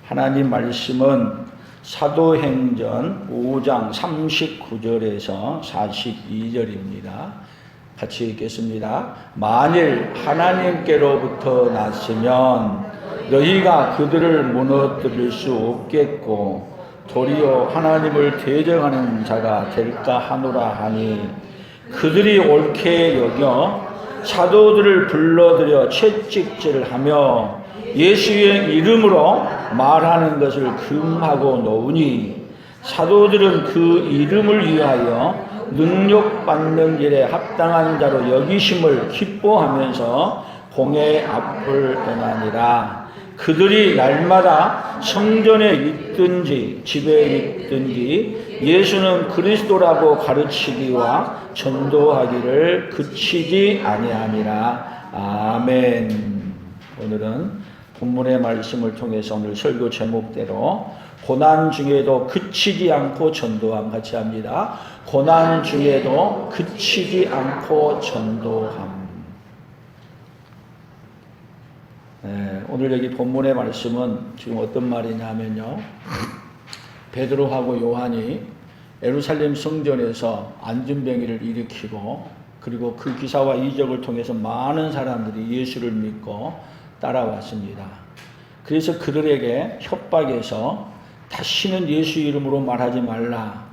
하나님 말씀은 사도행전 5장 39절에서 42절입니다. 같이 읽겠습니다. 만일 하나님께로부터 났으면 너희가 그들을 무너뜨릴 수 없겠고 도리어 하나님을 대적하는 자가 될까 하노라 하니 그들이 옳게 여겨 사도들을 불러들여 채찍질하며 예수의 이름으로 말하는 것을 금하고 놓으니 사도들은 그 이름을 위하여 능력받는 일에 합당한 자로 여기심을 기뻐하면서 공회 앞을 떠나니라. 그들이 날마다 성전에 있든지 집에 있든지 예수는 그리스도라고 가르치기와 전도하기를 그치지 아니하니라. 아멘. 오늘은 본문의 말씀을 통해서 오늘 설교 제목대로 고난 중에도 그치지 않고 전도함 같이 합니다. 고난 중에도 그치지 않고 전도함. 네, 오늘 여기 본문의 말씀은 지금 어떤 말이냐면요. 베드로하고 요한이 예루살렘 성전에서 안전병기를 일으키고 그리고 그 기사와 이적을 통해서 많은 사람들이 예수를 믿고 따라왔습니다. 그래서 그들에게 협박해서 다시는 예수 이름으로 말하지 말라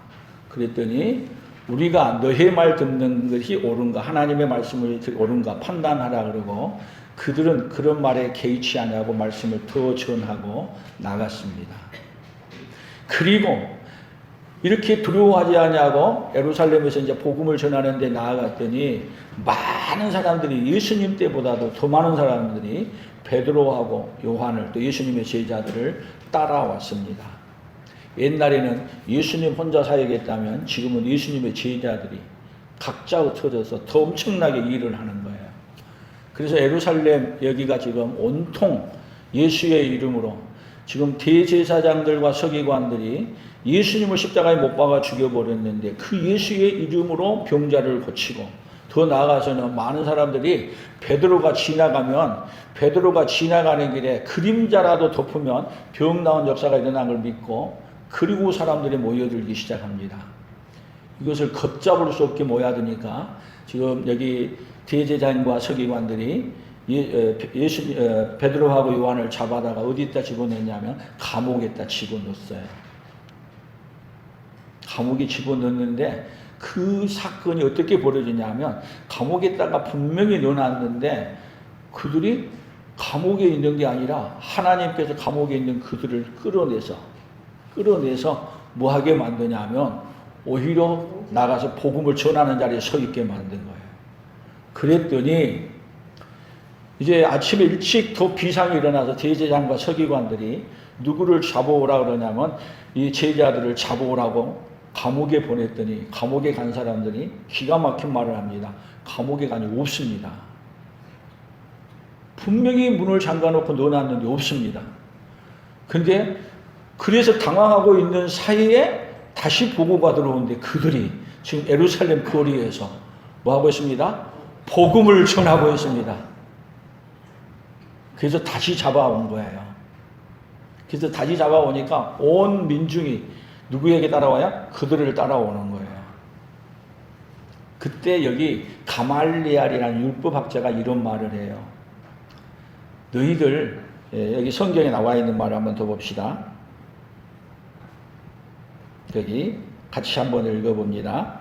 그랬더니 우리가 너의 말 듣는 것이 옳은가 하나님의 말씀을 옳은가 판단하라 그러고 그들은 그런 말에 개의치 않냐고 말씀을 더 전하고 나갔습니다. 그리고 이렇게 두려워하지 않냐고 예루살렘에서 이제 복음을 전하는 데 나아갔더니 많은 사람들이 예수님 때보다도 더 많은 사람들이 베드로하고 요한을 또 예수님의 제자들을 따라왔습니다. 옛날에는 예수님 혼자 사역했다면 지금은 예수님의 제자들이 각자 흩어져서 더 엄청나게 일을 하는 거예요. 그래서 예루살렘 여기가 지금 온통 예수의 이름으로 지금 대제사장들과 서기관들이 예수님을 십자가에 못 박아 죽여버렸는데 그 예수의 이름으로 병자를 고치고 더 나아가서는 많은 사람들이 베드로가 지나가는 길에 그림자라도 덮으면 병 나은 역사가 일어난 걸 믿고 그리고 사람들이 모여들기 시작합니다. 이것을 걷잡을 수 없게 모여드니까 지금 여기 대제사장과 서기관들이 베드로하고 요한을 잡아다가 어디다 집어넣냐면 감옥에다 집어넣었어요. 감옥에 집어넣는데 그 사건이 어떻게 벌어지냐면 감옥에다가 분명히 넣어놨는데 그들이 감옥에 있는 게 아니라 하나님께서 감옥에 있는 그들을 끌어내서 뭐하게 만드냐면 오히려 나가서 복음을 전하는 자리에 서 있게 만든 거예요. 그랬더니 이제 아침에 일찍 더 비상이 일어나서 대제사장과 서기관들이 누구를 잡아오라 그러냐면 이 제자들을 잡아오라고 감옥에 보냈더니 감옥에 간 사람들이 기가 막힌 말을 합니다. 감옥에 가니 없습니다. 분명히 문을 잠가놓고 넣어놨는데 없습니다. 근데 그래서 당황하고 있는 사이에 다시 보고가 들어오는데 그들이 지금 예루살렘 거리에서 뭐하고 있습니다? 복음을 전하고 있습니다. 그래서 다시 잡아온 거예요. 그래서 다시 잡아오니까 온 민중이 누구에게 따라와요? 그들을 따라오는 거예요. 그때 여기 가말리엘이라는 율법학자가 이런 말을 해요. 너희들 여기 성경에 나와 있는 말을 한번 더 봅시다. 여기 같이 한번 읽어봅니다.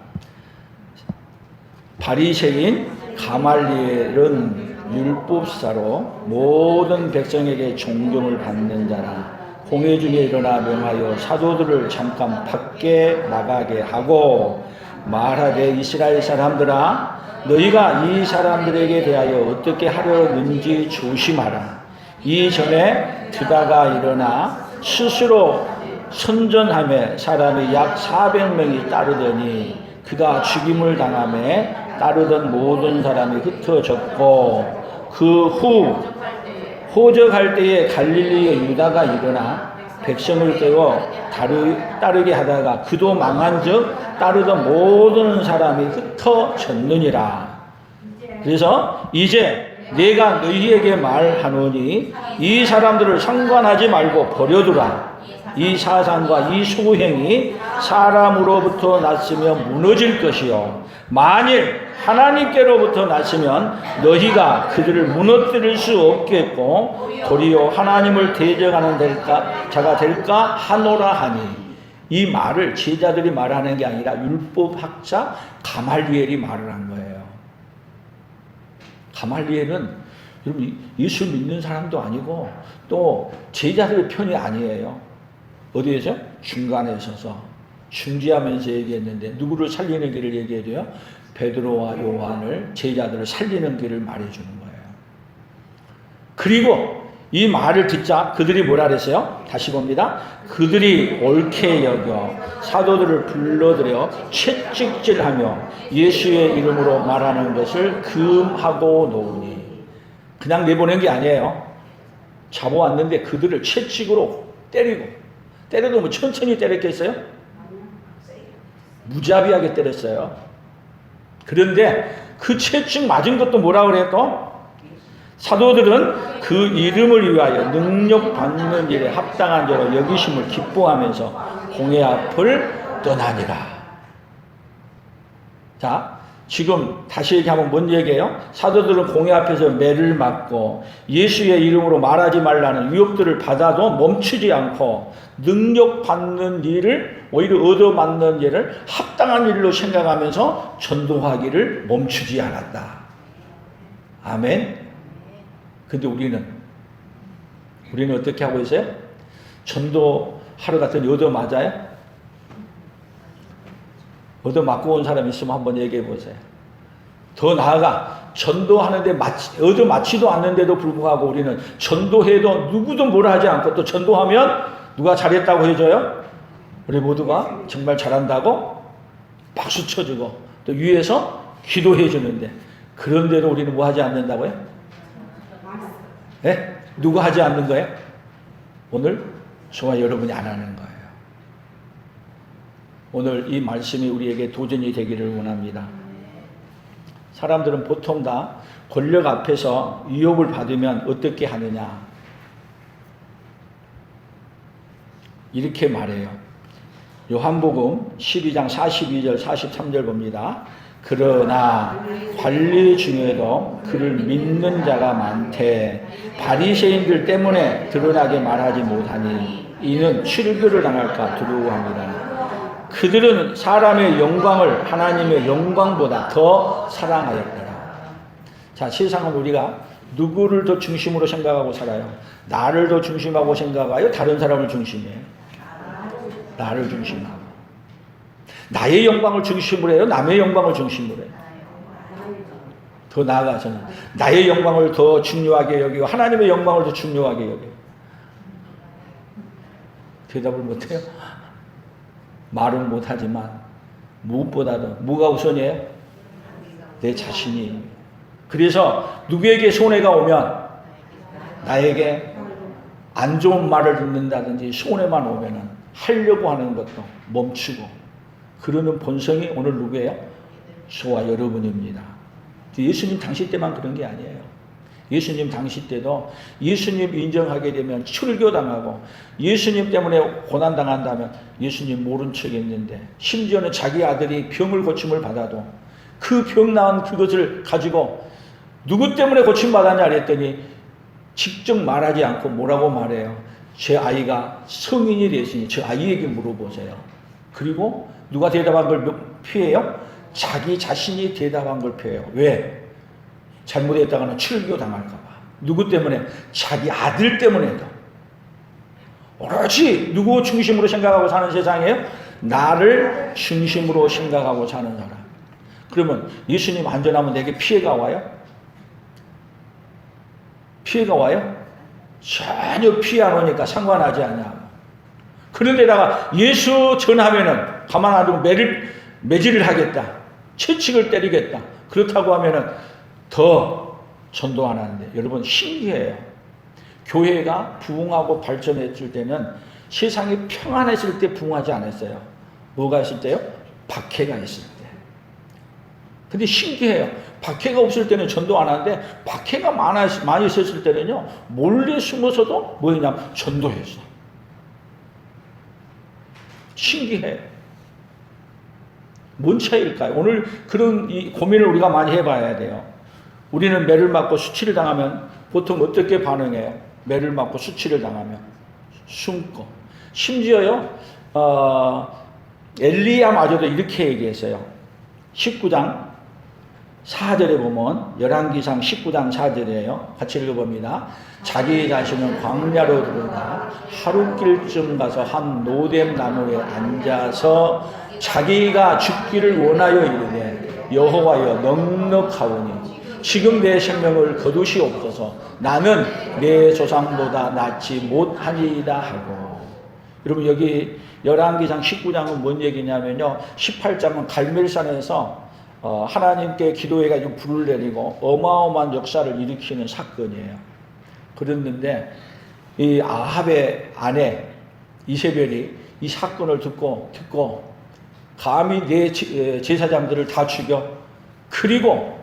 바리새인 가말리엘은 율법사로 모든 백성에게 존경을 받는 자라. 공회 중에 일어나 명하여 사도들을 잠깐 밖에 나가게 하고 말하되 이스라엘 사람들아 너희가 이 사람들에게 대하여 어떻게 하려는지 조심하라. 이전에 드다가 일어나 스스로 선전하며 사람이 약 400명이 따르더니 그가 죽임을 당하며 따르던 모든 사람이 흩어졌고 그 후 호적할 때에 갈릴리의 유다가 일어나 백성을 깨워 따르게 하다가 그도 망한즉 따르던 모든 사람이 흩어졌느니라. 그래서 이제 내가 너희에게 말하노니 이 사람들을 상관하지 말고 버려두라. 이 사상과 이 소행이 사람으로부터 났으면 무너질 것이요 만일 하나님께로부터 났으면 너희가 그들을 무너뜨릴 수 없겠고 도리어 하나님을 대적하는 자가 될까 하노라 하니. 이 말을 제자들이 말하는 게 아니라 율법학자 가말리엘이 말을 한 거예요. 가말리엘은 여러분 예수 믿는 사람도 아니고 또 제자들의 편이 아니에요. 어디에서? 중간에 서서 중지하면서 얘기했는데 누구를 살리는 길을 얘기해줘요? 베드로와 요한을, 제자들을 살리는 길을 말해주는 거예요. 그리고 이 말을 듣자 그들이 뭐라 그랬어요? 다시 봅니다. 그들이 옳게 여겨 사도들을 불러들여 채찍질하며 예수의 이름으로 말하는 것을 금하고 놓으니. 그냥 내보낸 게 아니에요. 잡아왔는데 그들을 채찍으로 때려도 뭐 천천히 때렸겠어요? 무자비하게 때렸어요. 그런데 그 채찍 맞은 것도 뭐라 그래요 또? 사도들은 그 이름을 위하여 능력 받는 일에 합당한 자로 여기심을 기뻐하면서 공회 앞을 떠나니라. 자, 지금 다시 얘기하면 뭔 얘기예요? 사도들은 공회 앞에서 매를 맞고 예수의 이름으로 말하지 말라는 유혹들을 받아도 멈추지 않고 능력 받는 일을 오히려 얻어맞는 일을 합당한 일로 생각하면서 전도하기를 멈추지 않았다. 아멘. 근데 우리는 어떻게 하고 있어요? 전도하러 갔더니 얻어맞아요? 얻어맞고 온 사람 있으면 한번 얘기해 보세요. 더 나아가 전도하는데 얻어맞지도 않는데도 불구하고 우리는 전도해도 누구도 뭐라 하지 않고 또 전도하면 누가 잘했다고 해줘요? 우리 모두가 정말 잘한다고 박수 쳐주고 또 위에서 기도해 주는데 그런데도 우리는 뭐 하지 않는다고요? 네? 누가 하지 않는 거예요? 오늘 저와 여러분이 안 하는 거예요. 오늘 이 말씀이 우리에게 도전이 되기를 원합니다. 사람들은 보통 다 권력 앞에서 위협을 받으면 어떻게 하느냐 이렇게 말해요. 요한복음 12장 42절 43절 봅니다. 그러나 관리 중에도 그를 믿는 자가 많되 바리새인들 때문에 드러나게 말하지 못하니 이는 출교를 당할까 두려워합니다. 그들은 사람의 영광을 하나님의 영광보다 더 사랑하였더라. 자, 세상은 우리가 누구를 더 중심으로 생각하고 살아요? 나를 더 중심하고 생각하여 다른 사람을 중심이에요? 나를 중심하고. 나의 영광을 중심으로 해요? 남의 영광을 중심으로 해요? 더 나아가서는 나의 영광을 더 중요하게 여기고 하나님의 영광을 더 중요하게 여겨요. 대답을 못해요? 말은 못하지만 무엇보다도 뭐가 우선이에요? 내 자신이. 그래서 누구에게 손해가 오면 나에게 안 좋은 말을 듣는다든지 손해만 오면은 하려고 하는 것도 멈추고 그러는 본성이 오늘 누구예요? 저와 여러분입니다. 예수님 당시 때만 그런 게 아니에요. 예수님 당시 때도 예수님 인정하게 되면 출교당하고 예수님 때문에 고난당한다면 예수님 모른 척 했는데 심지어는 자기 아들이 병을 고침을 받아도 그 병 나은 그것을 가지고 누구 때문에 고침받았냐 그랬더니 직접 말하지 않고 뭐라고 말해요? 제 아이가 성인이 됐으니 저 아이에게 물어보세요. 그리고 누가 대답한 걸 피해요? 자기 자신이 대답한 걸 피해요. 왜? 잘못했다가는 출교 당할까 봐. 누구 때문에? 자기 아들 때문에도. 오로지 누구 중심으로 생각하고 사는 세상이에요? 나를 중심으로 생각하고 사는 사람. 그러면 예수님 안전하면 내게 피해가 와요? 피해가 와요? 전혀 피해 안 오니까 상관하지 않냐. 그런데다가 예수 전하면은 가만 안 두고 매질을 하겠다. 채찍을 때리겠다. 그렇다고 하면은 더 전도 안 하는데 여러분 신기해요. 교회가 부흥하고 발전했을 때는 세상이 평안했을 때 부흥하지 않았어요. 뭐가 있을 때요? 박해가 있을 때. 근데 신기해요. 박해가 없을 때는 전도 안 하는데 박해가 많이 있었을 때는요 몰래 숨어서도 뭐였냐면 전도했어. 신기해. 뭔 차이일까요? 오늘 그런 이 고민을 우리가 많이 해봐야 돼요. 우리는 매를 맞고 수치를 당하면 보통 어떻게 반응해요? 매를 맞고 수치를 당하면 숨고, 심지어요 엘리야마저도 이렇게 얘기했어요. 19장 4절에 보면 열왕기상 19장 4절이에요. 같이 읽어봅니다. 자기 자신은 광야로 들어가 하룻길쯤 가서 한 노뎀 나무에 앉아서 자기가 죽기를 원하여 이르되 여호와여 넉넉하오니 지금 내 생명을 거두시옵소서. 나는 내 조상보다 낫지 못하니이다 하고. 여러분 여기 열왕기상 19장은 뭔 얘기냐면요 18장은 갈멜산에서 하나님께 기도해가지고 불을 내리고 어마어마한 역사를 일으키는 사건이에요. 그랬는데 이 아합의 아내 이세벨이 이 사건을 듣고 감히 내 제사장들을 다 죽여, 그리고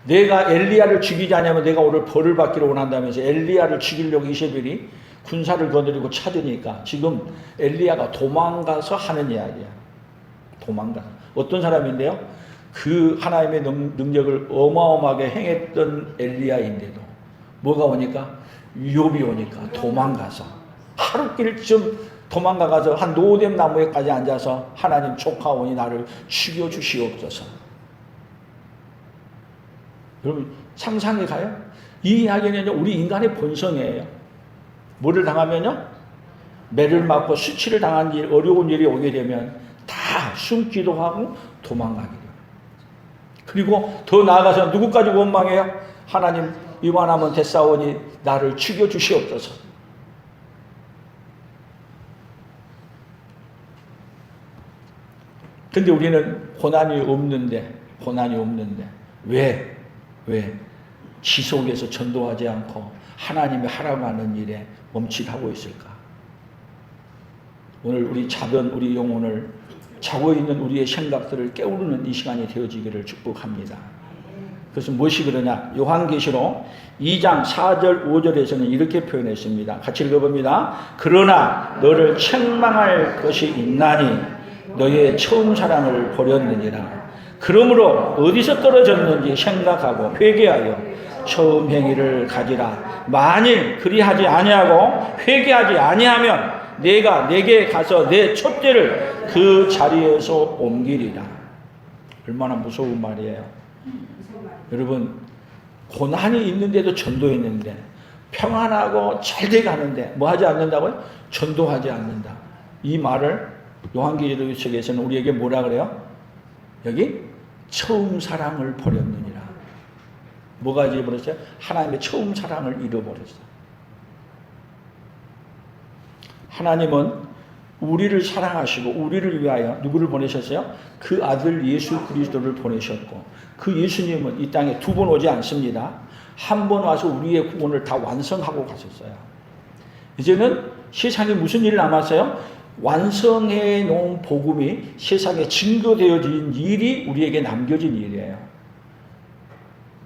내가 엘리야를 죽이지 않으면 내가 오늘 벌을 받기를 원한다면서 엘리야를 죽이려고 이세벨이 군사를 거느리고 찾으니까 지금 엘리야가 도망가서 하는 이야기야. 도망가. 어떤 사람인데요? 그 하나님의 능력을 어마어마하게 행했던 엘리야인데도 뭐가 오니까? 위협이 오니까 도망가서 하룻길쯤 도망가서 한 노뎀 나무에까지 앉아서 하나님 조카오니 나를 죽여주시옵소서. 여러분 상상해 가요? 이 이야기는 우리 인간의 본성이에요. 뭐를 당하면요? 매를 맞고 수치를 당한 일, 어려운 일이 오게 되면 다 숨기도 하고 도망가기도 해요. 그리고 더 나아가서 누구까지 원망해요? 하나님 이만하면 됐사오니 나를 죽여주시옵소서. 근데 우리는 고난이 없는데 왜 지속해서 전도하지 않고 하나님이 하라고 하는 일에 멈칫하고 있을까? 오늘 우리 자던 우리 영혼을, 자고 있는 우리의 생각들을 깨우르는 이 시간이 되어지기를 축복합니다. 그래서 무엇이 그러냐? 요한계시록 2장 4절 5절에서는 이렇게 표현했습니다. 같이 읽어봅니다. 그러나 너를 책망할 것이 있나니 너의 처음 사랑을 버렸느니라. 그러므로 어디서 떨어졌는지 생각하고 회개하여 처음 행위를 가지라. 만일 그리하지 아니하고 회개하지 아니하면 내가 내게 가서 내 촛대를 그 자리에서 옮기리라. 얼마나 무서운 말이에요. 여러분 고난이 있는데도 전도했는데 평안하고 잘 돼가는데 뭐 하지 않는다고요? 전도하지 않는다. 이 말을 요한계시록에서는 우리에게 뭐라 그래요? 여기 처음 사랑을 버렸느니라. 뭐가 잊어버렸어요? 하나님의 처음 사랑을 잃어버렸어요. 하나님은 우리를 사랑하시고 우리를 위하여 누구를 보내셨어요? 그 아들 예수 그리스도를 보내셨고, 그 예수님은 이 땅에 두 번 오지 않습니다. 한 번 와서 우리의 구원을 다 완성하고 가셨어요. 이제는 세상에 무슨 일이 남았어요? 완성해 놓은 복음이 세상에 증거되어진 일이 우리에게 남겨진 일이에요.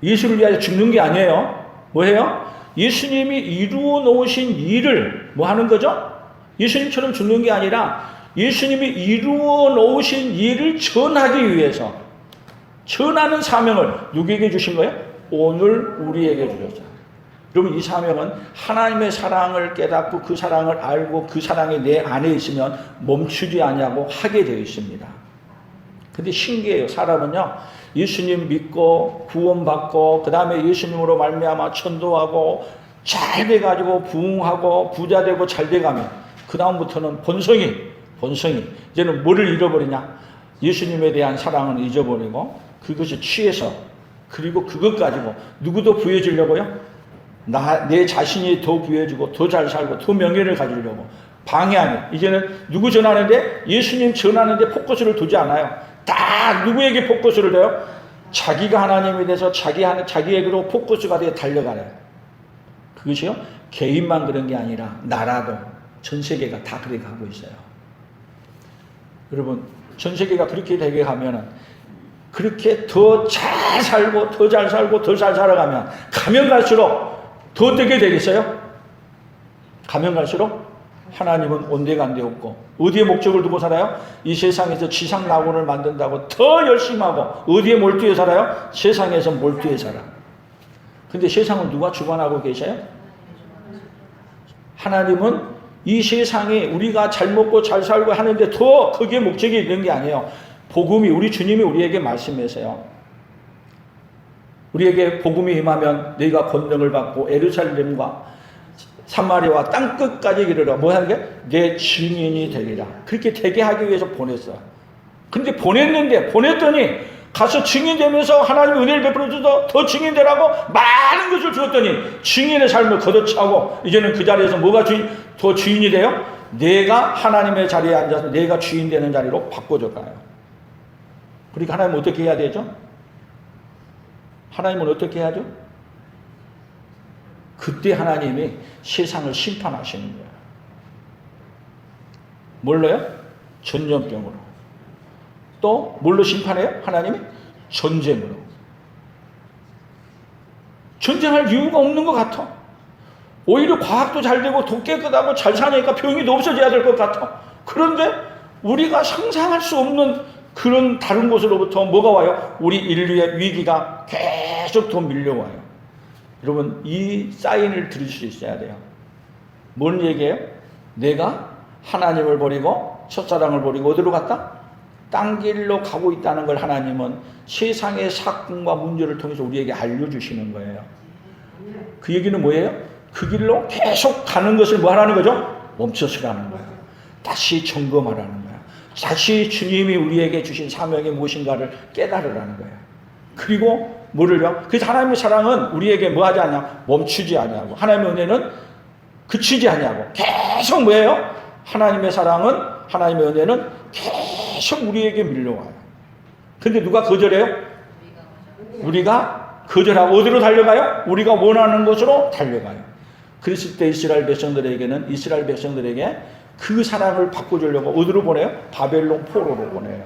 예수를 위하여 죽는 게 아니에요. 뭐예요? 예수님이 이루어 놓으신 일을 뭐 하는 거죠? 예수님처럼 죽는 게 아니라 예수님이 이루어 놓으신 일을 전하기 위해서 전하는 사명을 누구에게 주신 거예요? 오늘 우리에게 주셨어요. 여러분 이 사명은 하나님의 사랑을 깨닫고 그 사랑을 알고 그 사랑이 내 안에 있으면 멈추지 아니하고 하게 되어 있습니다. 근데 신기해요. 사람은요 예수님 믿고 구원받고 그 다음에 예수님으로 말미암아 전도하고 잘 돼가지고 부흥하고 부자 되고 잘 돼가면 그 다음부터는 본성이 이제는 뭐를 잃어버리냐? 예수님에 대한 사랑은 잊어버리고 그것이 취해서 그리고 그것 가지고 누구도 부여주려고요? 내 자신이 더 부여지고 더 잘 살고 더 명예를 가지려고 방해하는. 이제는 누구 전하는데? 예수님 전하는데 포커스를 두지 않아요. 다 누구에게 포커스를 둬요? 자기가 하나님에 대해서 자기에게로 포커스가 되어 달려가래요. 그것이요? 개인만 그런 게 아니라 나라도 전 세계가 다 그렇게 가고 있어요. 여러분 전 세계가 그렇게 되게 가면은 그렇게 더 잘 살고 더 잘 살고 더 잘 살아가면 가면 갈수록 더 어떻게 되겠어요? 가면 갈수록 하나님은 온데간데 없고 어디에 목적을 두고 살아요? 이 세상에서 지상낙원을 만든다고 더 열심히 하고 어디에 몰두해 살아요? 세상에서 몰두해 살아. 근데 세상은 누가 주관하고 계셔요? 하나님은 이 세상에 우리가 잘 먹고 잘 살고 하는데 더 거기에 목적이 있는 게 아니에요. 복음이 우리 주님이 우리에게 말씀하세요. 우리에게 복음이 임하면 너희가 권능을 받고 예루살렘과 사마리아와 땅끝까지 이르러 뭐 하는 게? 내 증인이 되리라. 그렇게 되게 하기 위해서 보냈어. 근데 보냈더니 가서 증인되면서 하나님이 은혜를 베풀어 주셔서 더 증인되라고 많은 것을 주었더니 증인의 삶을 걷어차고 이제는 그 자리에서 뭐가 더 주인이 돼요? 내가 하나님의 자리에 앉아서 내가 주인 되는 자리로 바꿔줘가요. 그러니까 하나님은 어떻게 해야 되죠? 하나님은 어떻게 해야죠? 그때 하나님이 세상을 심판하시는 거예요. 뭘로요? 전염병으로. 또 뭘로 심판해요? 하나님이? 전쟁으로. 전쟁할 이유가 없는 것 같아. 오히려 과학도 잘 되고 더 깨끗하고 잘 사니까 병이 더 없어져야 될 것 같아. 그런데 우리가 상상할 수 없는 그런 다른 곳으로부터 뭐가 와요? 우리 인류의 위기가 계속 더 밀려와요. 여러분 이 사인을 들을 수 있어야 돼요. 뭔 얘기예요? 내가 하나님을 버리고 첫사랑을 버리고 어디로 갔다? 딴 길로 가고 있다는 걸 하나님은 세상의 사건과 문제를 통해서 우리에게 알려주시는 거예요. 그 얘기는 뭐예요? 그 길로 계속 가는 것을 뭐 하라는 거죠? 멈춰서라는 거예요. 다시 점검하라는 거예요. 다시 주님이 우리에게 주신 사명이 무엇인가를 깨달으라는 거예요. 그리고 뭐를요? 그래서 하나님의 사랑은 우리에게 뭐 하지 않냐? 멈추지 않냐고. 하나님의 은혜는 그치지 않냐고. 계속 뭐예요? 하나님의 사랑은, 하나님의 은혜는 계속 우리에게 밀려와요. 근데 누가 거절해요? 우리가 거절하고 어디로 달려가요? 우리가 원하는 곳으로 달려가요. 그랬을 때 이스라엘 백성들에게 그 사랑을 바꿔주려고 어디로 보내요? 바벨론 포로로 보내요.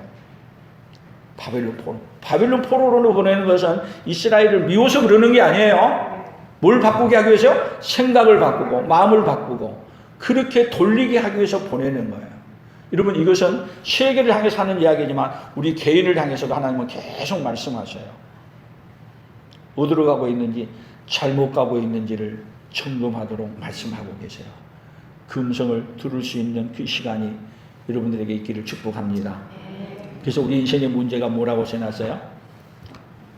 바벨론 포로로 보내는 것은 이스라엘을 미워서 그러는 게 아니에요. 뭘 바꾸게 하기 위해서요? 생각을 바꾸고 마음을 바꾸고 그렇게 돌리게 하기 위해서 보내는 거예요. 여러분 이것은 세계를 향해서 하는 이야기지만 우리 개인을 향해서도 하나님은 계속 말씀하셔요. 어디로 가고 있는지 잘못 가고 있는지를 점검하도록 말씀하고 계세요. 그 음성을 들을 수 있는 그 시간이 여러분들에게 있기를 축복합니다. 그래서 우리 인생의 문제가 뭐라고 써놨어요?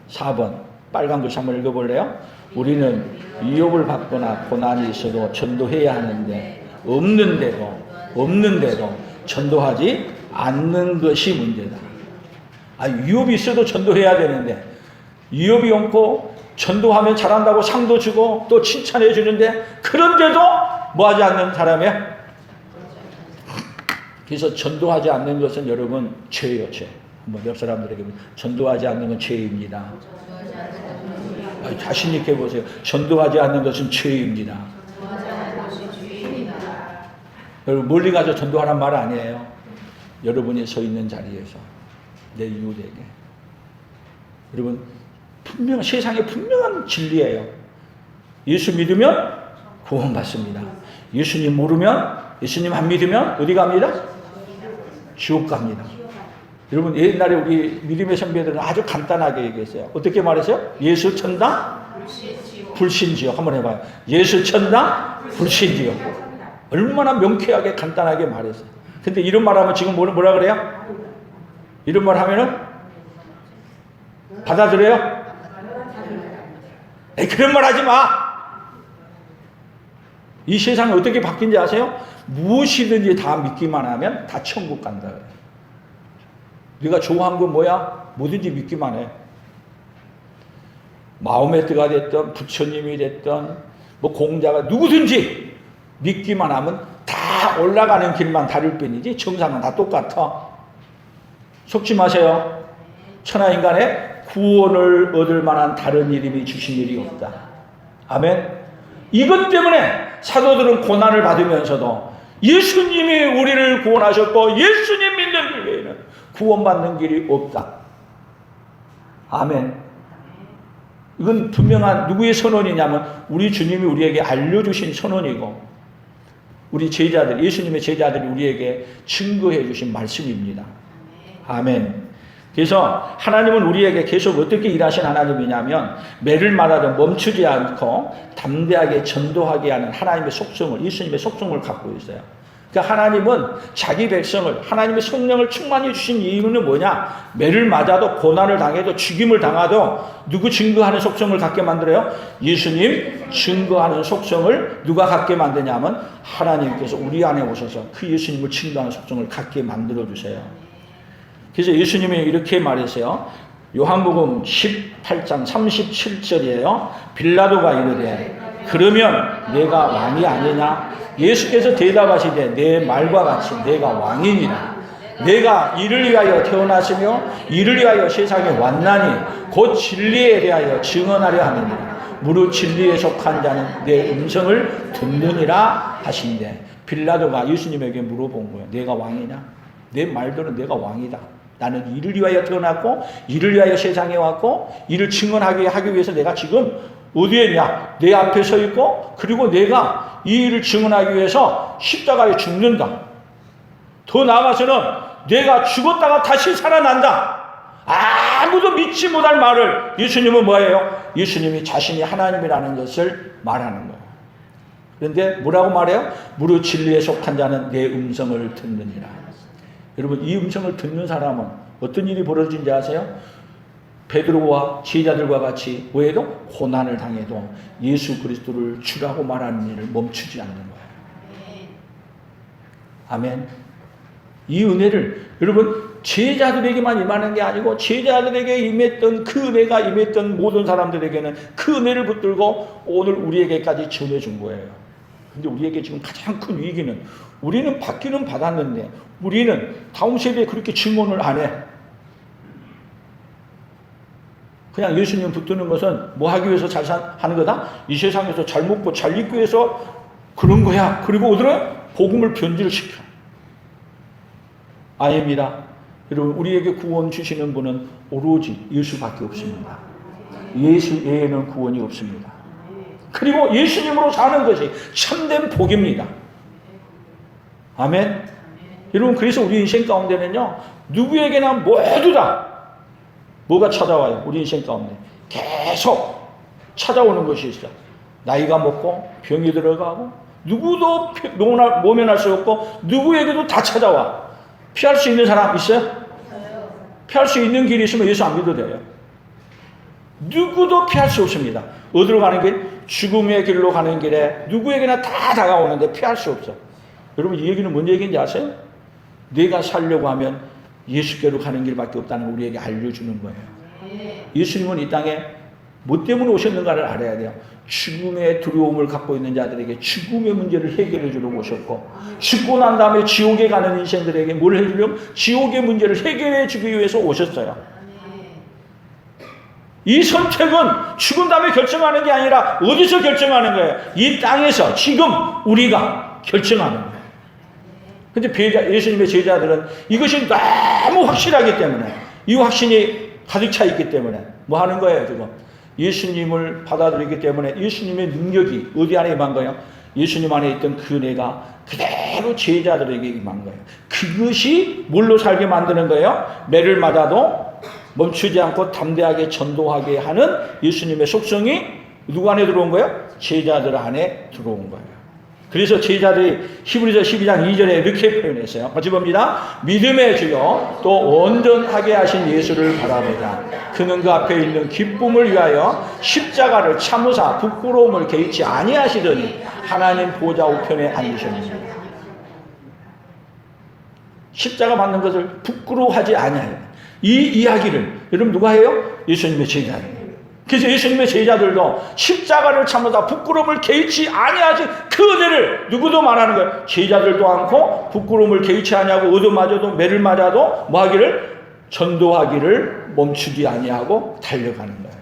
4번 빨간 글 한번 읽어볼래요? 우리는 위협을 받거나 고난이 있어도 전도해야 하는데 없는 대로 전도하지 않는 것이 문제다. 위협이 있어도 전도해야 되는데 위협이 없고 전도하면 잘한다고 상도 주고 또 칭찬해 주는데 그런데도 뭐하지 않는 사람이야? 그래서 전도하지 않는 것은 여러분 죄예요, 죄. 한번 옆 사람들에게 전도하지 않는 건 죄입니다. 자신 있게 보세요. 전도하지 않는 것은 죄입니다. 여러분 멀리 가서 전도하란 말 아니에요. 여러분이 서 있는 자리에서 내 이웃에게. 여러분 세상에 분명한 진리예요. 예수 믿으면 구원받습니다. 예수님 모르면 예수님 안 믿으면 어디 갑니다? 지옥 갑니다. 여러분 옛날에 우리 믿음의 선배들은 아주 간단하게 얘기했어요. 어떻게 말했어요? 예수 천당 불신지옥. 한번 해봐요. 예수 천당 불신지옥. 얼마나 명쾌하게 간단하게 말했어요. 근데 이런 말하면 지금 뭐라 그래요? 이런 말 하면은 받아들여요? 그런 말 하지 마. 이 세상이 어떻게 바뀐지 아세요? 무엇이든지 다 믿기만 하면 다 천국 간다. 네가 좋아하는 건 뭐야? 뭐든지 믿기만 해. 마호메트가 됐든 부처님이 됐든 뭐 공자가 누구든지 믿기만 하면 다 올라가는 길만 다를 뿐이지 정상은 다 똑같아. 속지 마세요. 천하인간의 구원을 얻을 만한 다른 이름이 주신 일이 없다. 아멘. 이것 때문에 사도들은 고난을 받으면서도 예수님이 우리를 구원하셨고 예수님 믿는 길 외에는 구원받는 길이 없다. 아멘. 이건 분명한 누구의 선언이냐면 우리 주님이 우리에게 알려주신 선언이고 우리 제자들, 예수님의 제자들이 우리에게 증거해 주신 말씀입니다. 아멘. 그래서 하나님은 우리에게 계속 어떻게 일하신 하나님이냐면 매를 맞아도 멈추지 않고 담대하게 전도하게 하는 하나님의 속성을, 예수님의 속성을 갖고 있어요. 그러니까 하나님은 자기 백성을, 하나님의 성령을 충만히 주신 이유는 뭐냐? 매를 맞아도 고난을 당해도 죽임을 당하도 누구 증거하는 속성을 갖게 만들어요? 예수님 증거하는 속성을 누가 갖게 만드냐면 하나님께서 우리 안에 오셔서 그 예수님을 증거하는 속성을 갖게 만들어 주세요. 그래서 예수님이 이렇게 말하세요. 요한복음 18장 37절이에요. 빌라도가 이르되 그러면 내가 왕이 아니냐? 예수께서 대답하시되 내 말과 같이 내가 왕이니라. 내가 이를 위하여 태어났으며 이를 위하여 세상에 왔나니 곧 진리에 대하여 증언하려 함이니라. 무릇 진리에 속한 자는 내 음성을 듣느니라 하신대. 빌라도가 예수님에게 물어본 거예요. 내가 왕이냐? 내 말대로 내가 왕이다. 나는 이를 위하여 태어났고 이를 위하여 세상에 왔고 이를 증언하게 하기 위해서 내가 지금 어디에 있냐? 내 앞에 서 있고 그리고 내가 이 일을 증언하기 위해서 십자가에 죽는다. 더 나아가서는 내가 죽었다가 다시 살아난다. 아무도 믿지 못할 말을 예수님은 뭐예요? 예수님이 자신이 하나님이라는 것을 말하는 거예요. 그런데 뭐라고 말해요? 무릇 진리에 속한 자는 내 음성을 듣느니라. 여러분 이 음성을 듣는 사람은 어떤 일이 벌어진지 아세요? 베드로와 제자들과 같이 왜도 고난을 당해도 예수 그리스도를 주라고 말하는 일을 멈추지 않는 거예요. 아멘. 이 은혜를 여러분 제자들에게만 임하는 게 아니고 제자들에게 임했던 그 은혜가 임했던 모든 사람들에게는 그 은혜를 붙들고 오늘 우리에게까지 전해준 거예요. 근데 우리에게 지금 가장 큰 위기는 우리는 받기는 받았는데 우리는 다음 세대에 그렇게 증언을 안 해. 그냥 예수님 붙드는 것은 뭐 하기 위해서 잘 하는 거다? 이 세상에서 잘 먹고 잘 입기 위해서 그런 거야. 그리고 어디로? 복음을 변질시켜. 아닙니다. 여러분 우리에게 구원 주시는 분은 오로지 예수밖에 없습니다. 예수 외에는 구원이 없습니다. 그리고 예수님으로 사는 것이 참된 복입니다. 아멘. 여러분 그래서 우리 인생 가운데는요 누구에게나 모두 다 뭐가 찾아와요? 우리 인생 가운데 계속 찾아오는 것이 있어요. 나이가 먹고 병이 들어가고 누구도 모면할 수 없고 누구에게도 다 찾아와. 피할 수 있는 사람 있어요? 피할 수 있는 길이 있으면 예수 안 믿어도 돼요. 누구도 피할 수 없습니다. 어디로 가는 길? 죽음의 길로 가는 길에 누구에게나 다 다가오는데 피할 수 없어. 여러분 이 얘기는 뭔 얘기인지 아세요? 내가 살려고 하면 예수께로 가는 길밖에 없다는 걸 우리에게 알려주는 거예요. 예수님은 이 땅에 뭐 때문에 오셨는가를 알아야 돼요. 죽음의 두려움을 갖고 있는 자들에게 죽음의 문제를 해결해 주러 오셨고 죽고 난 다음에 지옥에 가는 인생들에게 뭘 해주려면 지옥의 문제를 해결해 주기 위해서 오셨어요. 이 선택은 죽은 다음에 결정하는 게 아니라 어디서 결정하는 거예요? 이 땅에서 지금 우리가 결정하는 거예요. 근데 예수님의 제자들은 이것이 너무 확실하기 때문에 이 확신이 가득 차 있기 때문에 뭐 하는 거예요 지금? 예수님을 받아들이기 때문에 예수님의 능력이 어디 안에 임한 거예요? 예수님 안에 있던 그 은혜가 그대로 제자들에게 임한 거예요. 그것이 뭘로 살게 만드는 거예요? 매를 맞아도 멈추지 않고 담대하게 전도하게 하는 예수님의 속성이 누구 안에 들어온 거예요? 제자들 안에 들어온 거예요. 그래서 제자들이 히브리서 12장 2절에 이렇게 표현했어요. 같이 봅니다. 믿음의 주요 또 온전하게 하신 예수를 바라보자. 그는 그 앞에 있는 기쁨을 위하여 십자가를 참으사 부끄러움을 개의치 아니하시더니 하나님 보좌 우편에 앉으셨습니다. 십자가 받는 것을 부끄러워하지 아니하요. 이 이야기를 여러분 누가 해요? 예수님의 제자들. 그래서 예수님의 제자들도 십자가를 참으다 부끄러움을 개의치 아니하지 그 은혜를 누구도 말하는 거예요. 제자들도 않고 부끄러움을 개의치 아니하고 얻어맞아도 매를 맞아도 뭐 하기를? 전도하기를 멈추지 아니하고 달려가는 거예요.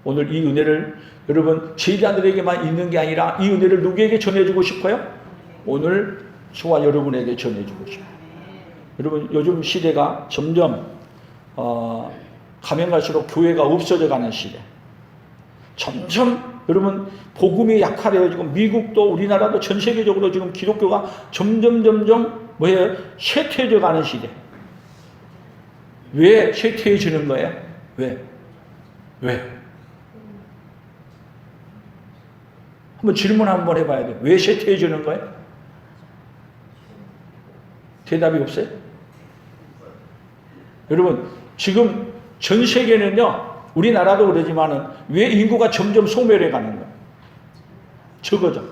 오늘 이 은혜를 여러분 제자들에게만 있는 게 아니라 이 은혜를 누구에게 전해주고 싶어요? 오늘 저와 여러분에게 전해주고 싶어요. 여러분 요즘 시대가 점점 가면 갈수록 교회가 없어져 가는 시대. 점점 여러분 복음이 약화되어지고 미국도 우리나라도 전 세계적으로 지금 기독교가 점점 뭐예요? 쇠퇴해져 가는 시대. 왜 쇠퇴해지는 거예요? 왜? 한번 질문 한번 해봐야 돼요. 왜 쇠퇴해지는 거예요? 대답이 없어요? 여러분 지금 전 세계는요, 우리나라도 그러지만은 왜 인구가 점점 소멸해 가는 거예요? 적어져.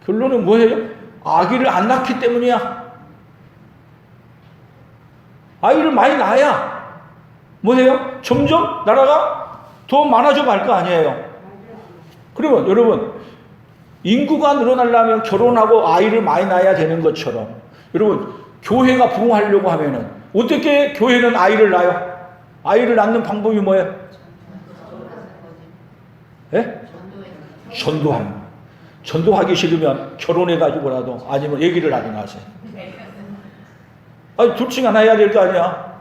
결론은 뭐예요? 아기를 안 낳기 때문이야. 아이를 많이 낳아야 뭐예요? 점점 나라가 더 많아져 갈 거 아니에요. 그러면 여러분 인구가 늘어나려면 결혼하고 아이를 많이 낳아야 되는 것처럼 여러분 교회가 부흥하려고 하면은 어떻게 교회는 아이를 낳아요? 아이를 낳는 방법이 뭐예요? 예? 전도하기 싫으면 결혼해가지고라도 아니면 얘기를 하든 하세요. 아니, 둘 중 하나 해야 될 거 아니야.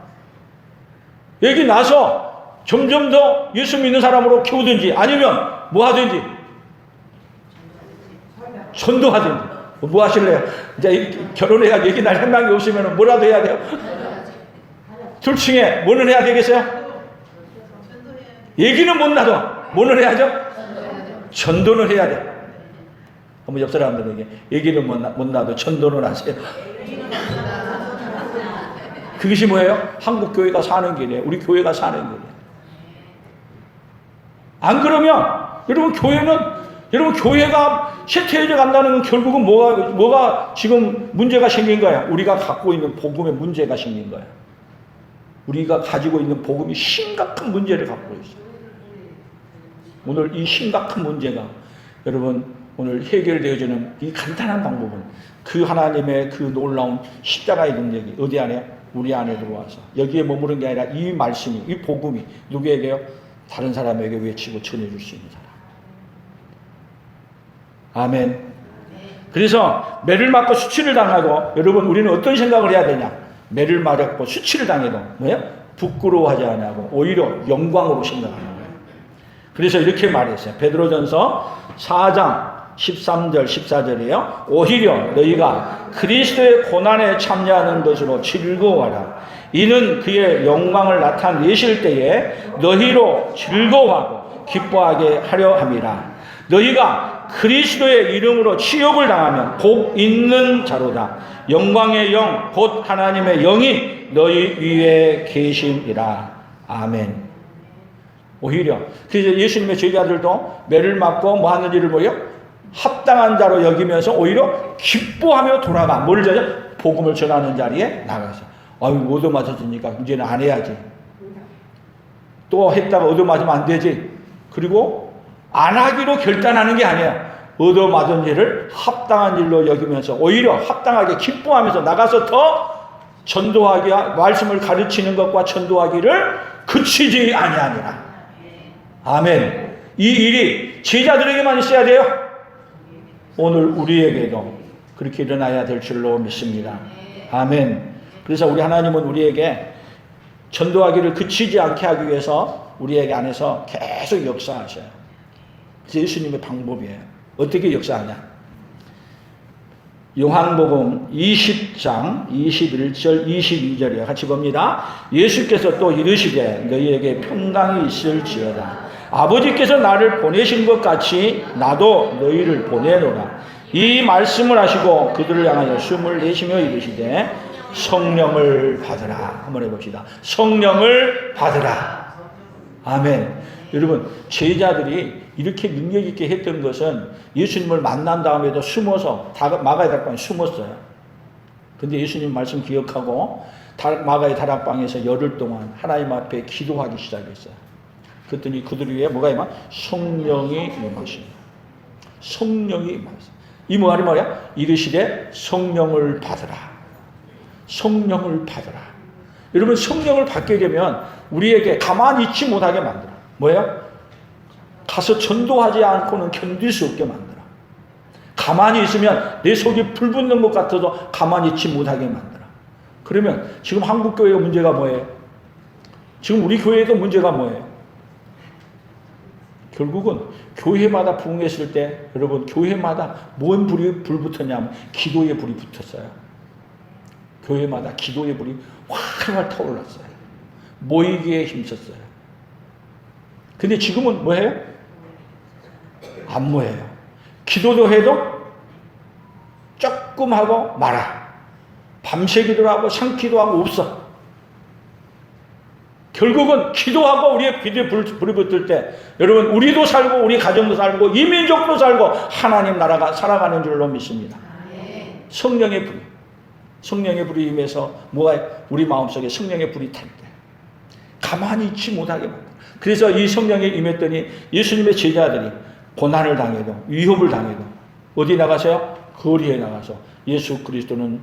얘기 나서 점점 더 예수 믿는 사람으로 키우든지 아니면 뭐 하든지 전도하든지 뭐 하실래요? 이제 결혼해야 얘기 날 생각이 없으면 뭐라도 해야 돼요? 둘 중에 뭐는 해야 되겠어요? 얘기는 못 놔도 뭐는 해야죠? 전도는 해야 돼. 한번 옆 사람들에게 얘기는 못 놔도 전도는 하세요. 그것이 뭐예요? 한국 교회가 사는 길이에요. 우리 교회가 사는 길이에요. 안 그러면 여러분 교회가 쇠퇴해져 간다는 건 결국은 뭐가 지금 문제가 생긴 거야? 우리가 갖고 있는 복음에 문제가 생긴 거야. 우리가 가지고 있는 복음이 심각한 문제를 갖고 있어요. 오늘 이 심각한 문제가 여러분 오늘 해결되어지는 이 간단한 방법은 그 하나님의 그 놀라운 십자가의 능력이 어디 안에? 우리 안에 들어와서 여기에 머무른 게 아니라 이 말씀이 이 복음이 누구에게요? 다른 사람에게 외치고 전해줄 수 있는 사람. 아멘. 그래서 매를 맞고 수치를 당하고 여러분 우리는 어떤 생각을 해야 되냐? 매를 맞고 수치를 당해도 뭐야? 부끄러워하지 않냐고 오히려 영광으로 생각하는 거예요. 그래서 이렇게 말했어요. 베드로전서 4장 13절 14절이에요. 오히려 너희가 그리스도의 고난에 참여하는 것으로 즐거워하라. 이는 그의 영광을 나타내실 때에 너희로 즐거워하고 기뻐하게 하려 함이라. 너희가 그리스도의 이름으로 치욕을 당하면 복 있는 자로다. 영광의 영 곧 하나님의 영이 너희 위에 계심이라. 아멘. 오히려 그래서 예수님의 제자들도 매를 맞고 뭐 하는 일을 뭐예요? 합당한 자로 여기면서 오히려 기뻐하며 돌아가. 뭘 전혀? 복음을 전하는 자리에 나가서. 아유, 얻어맞았으니까 이제는 안 해야지. 또 했다가 얻어맞으면 안 되지. 그리고 안 하기로 결단하는 게 아니야. 얻어맞은 일을 합당한 일로 여기면서 오히려 합당하게 기뻐하면서 나가서 더 전도하기, 말씀을 가르치는 것과 전도하기를 그치지 아니하니라. 아멘. 이 일이 제자들에게만 있어야 돼요. 오늘 우리에게도 그렇게 일어나야 될 줄로 믿습니다. 아멘. 그래서 우리 하나님은 우리에게 전도하기를 그치지 않게 하기 위해서 우리에게 안에서 계속 역사하셔요. 그래서 예수님의 방법이에요. 어떻게 역사하냐? 요한복음 20장 21절 22절이에요. 같이 봅니다. 예수께서 또 이르시되 너희에게 평강이 있을지어다. 아버지께서 나를 보내신 것 같이 나도 너희를 보내노라. 이 말씀을 하시고 그들을 향하여 숨을 내쉬며 이르시되 성령을 받으라. 한번 해봅시다. 성령을 받으라. 아멘. 여러분 제자들이 이렇게 능력 있게 했던 것은 예수님을 만난 다음에도 숨어서 마가의 다락방에 숨었어요. 근데 예수님 말씀 기억하고 마가의 다락방에서 열흘 동안 하나님 앞에 기도하기 시작했어요. 그랬더니 그들 위에 뭐가 임하? 성령이 임하십니다. 성령이 임하십니다. 이 말이 뭐야? 이르시되 성령을 받으라. 성령을 받으라. 여러분 성령을 받게 되면 우리에게 가만히 있지 못하게 만들어. 뭐예요? 가서 전도하지 않고는 견딜 수 없게 만들어. 가만히 있으면 내 속이 불붙는 것 같아도 가만히 있지 못하게 만들어. 그러면 지금 한국 교회의 문제가 뭐예요? 지금 우리 교회에도 문제가 뭐예요? 결국은 교회마다 부흥했을 때 여러분 교회마다 뭔 불 붙었냐면 기도의 불이 붙었어요. 교회마다 기도의 불이 활활 타올랐어요. 모이기에 힘썼어요. 근데 지금은 뭐해요? 안 모여요. 기도도 해도 조금 하고 말아. 밤새 기도를 하고 상기도 하고 없어. 결국은 기도하고 우리의 비대에 불이 붙을 때 여러분 우리도 살고 우리 가정도 살고 이 민족도 살고 하나님 나라가 살아가는 줄로 믿습니다. 성령의 불, 성령의 불이 임해서 뭐가 우리 마음속에 성령의 불이 탈 때 가만히 있지 못하게 만들어요. 그래서 이 성령에 임했더니 예수님의 제자들이 고난을 당해도 위협을 당해도 어디 나가세요? 거리에 나가서 예수 그리스도는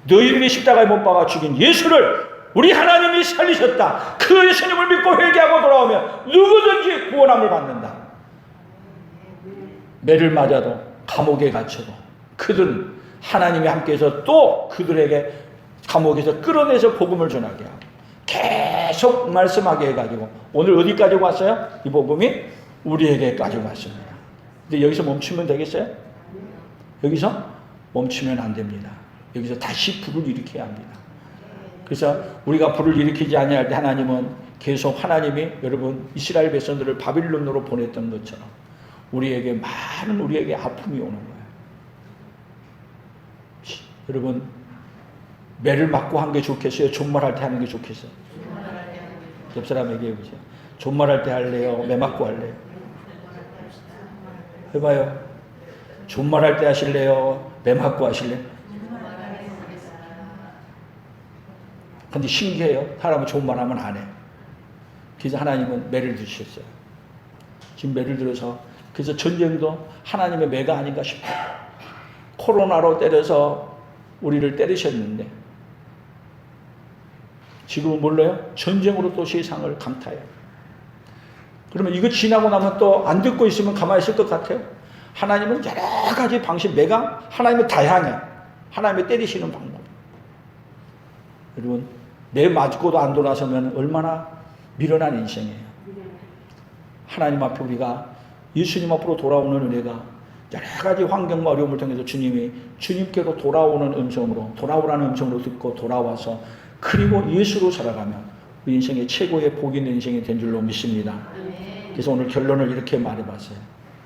너희들이 십자가에 못 박아 죽인 예수를 우리 하나님이 살리셨다. 그 예수님을 믿고 회개하고 돌아오면 누구든지 구원함을 받는다. 매를 맞아도 감옥에 갇혀도 그들은 하나님이 함께해서 또 그들에게 감옥에서 끌어내서 복음을 전하게 하고 계속 말씀하게 해가지고 오늘 어디까지 왔어요? 이 복음이 우리에게까지 왔습니다. 근데 여기서 멈추면 되겠어요? 여기서 멈추면 안 됩니다. 여기서 다시 불을 일으켜야 합니다. 그래서 우리가 불을 일으키지 아니할 때 하나님은 계속 하나님이 여러분 이스라엘 백성들을 바빌론으로 보냈던 것처럼 우리에게 많은 우리에게 아픔이 오는 거예요. 여러분 매를 맞고 한 게 좋겠어요? 존말할 때 하는 게 좋겠어요? 옆 사람에게 해보세요. 존말할 때 할래요? 매 맞고 할래요? 해봐요. 존말할 때 하실래요? 매 맞고 하실래요? 근데 신기해요. 사람은 좋은 말 하면 안 해. 그래서 하나님은 매를 주셨어요. 지금 매를 들어서 그래서 전쟁도 하나님의 매가 아닌가 싶어요. 코로나로 때려서 우리를 때리셨는데 지금은 몰라요? 전쟁으로 또 세상을 강타해요. 그러면 이거 지나고 나면 또 안 듣고 있으면 가만히 있을 것 같아요? 하나님은 여러 가지 방식, 매가 하나님의 다양해. 하나님의 때리시는 방법. 여러분 매 맞고도 안 돌아서면 얼마나 미련한 인생이에요. 하나님 앞에 우리가 예수님 앞으로 돌아오는 은혜가 여러 가지 환경과 어려움을 통해서 주님이 주님께로 돌아오는 음성으로 돌아오라는 음성으로 듣고 돌아와서 그리고 예수로 살아가면 우리 인생의 최고의 복 있는 인생이 된 줄로 믿습니다. 그래서 오늘 결론을 이렇게 말해봤어요.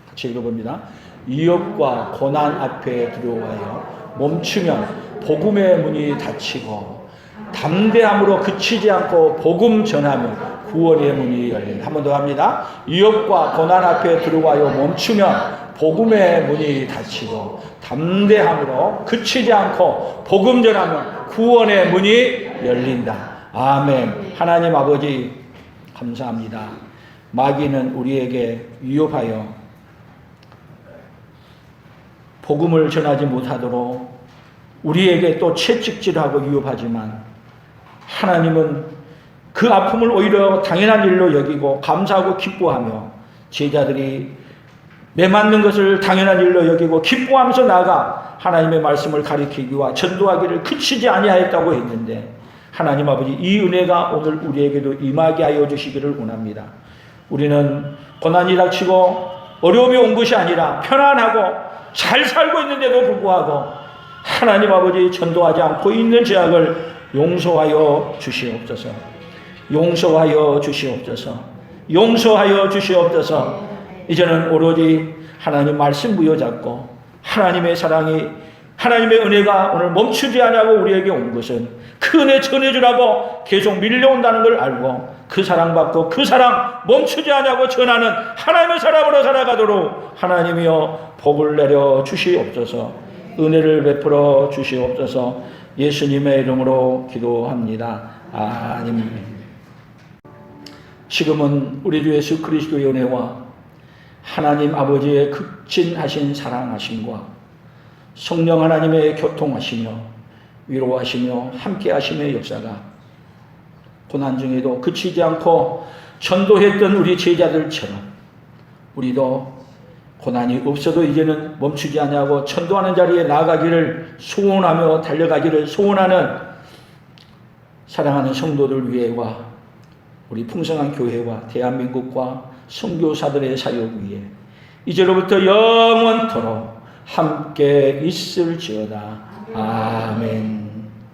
같이 읽어봅니다. 위협과 고난 앞에 들어와요 멈추면 복음의 문이 닫히고 담대함으로 그치지 않고 복음 전하면 구원의 문이 열린다. 한 번 더 합니다. 위협과 고난 앞에 들어와요 멈추면 복음의 문이 닫히고 담대함으로 그치지 않고 복음 전하면 구원의 문이 열린다. 아멘. 하나님 아버지 감사합니다. 마귀는 우리에게 위협하여 복음을 전하지 못하도록 우리에게 또 채찍질하고 위협하지만 하나님은 그 아픔을 오히려 당연한 일로 여기고 감사하고 기뻐하며 제자들이 매 맞는 것을 당연한 일로 여기고 기뻐하면서 나아가 하나님의 말씀을 가리키기와 전도하기를 그치지 아니하였다고 했는데 하나님 아버지 이 은혜가 오늘 우리에게도 임하게 하여 주시기를 원합니다. 우리는 고난이 닥치고 어려움이 온 것이 아니라 편안하고 잘 살고 있는데도 불구하고 하나님 아버지 전도하지 않고 있는 죄악을 용서하여 주시옵소서. 용서하여 주시옵소서. 용서하여 주시옵소서. 이제는 오로지 하나님 말씀 부여잡고 하나님의 사랑이 하나님의 은혜가 오늘 멈추지 않냐고 우리에게 온 것은 그 은혜 전해주라고 계속 밀려온다는 걸 알고 그 사랑받고 그 사랑 멈추지 않냐고 전하는 하나님의 사람으로 살아가도록 하나님이여 복을 내려 주시옵소서. 은혜를 베풀어 주시옵소서. 예수님의 이름으로 기도합니다. 아멘. 지금은 우리 주 예수 그리스도의 은혜와 하나님 아버지의 극진하신 사랑하심과 성령 하나님의 교통하시며 위로하시며 함께하심의 역사가 고난 중에도 그치지 않고 전도했던 우리 제자들처럼 우리도 고난이 없어도 이제는 멈추지 않냐고 전도하는 자리에 나아가기를 소원하며 달려가기를 소원하는 사랑하는 성도들 위해와 우리 풍성한 교회와 대한민국과 선교사들의 사역 위에 이제로부터 영원토록 함께 있을지어다. 아멘.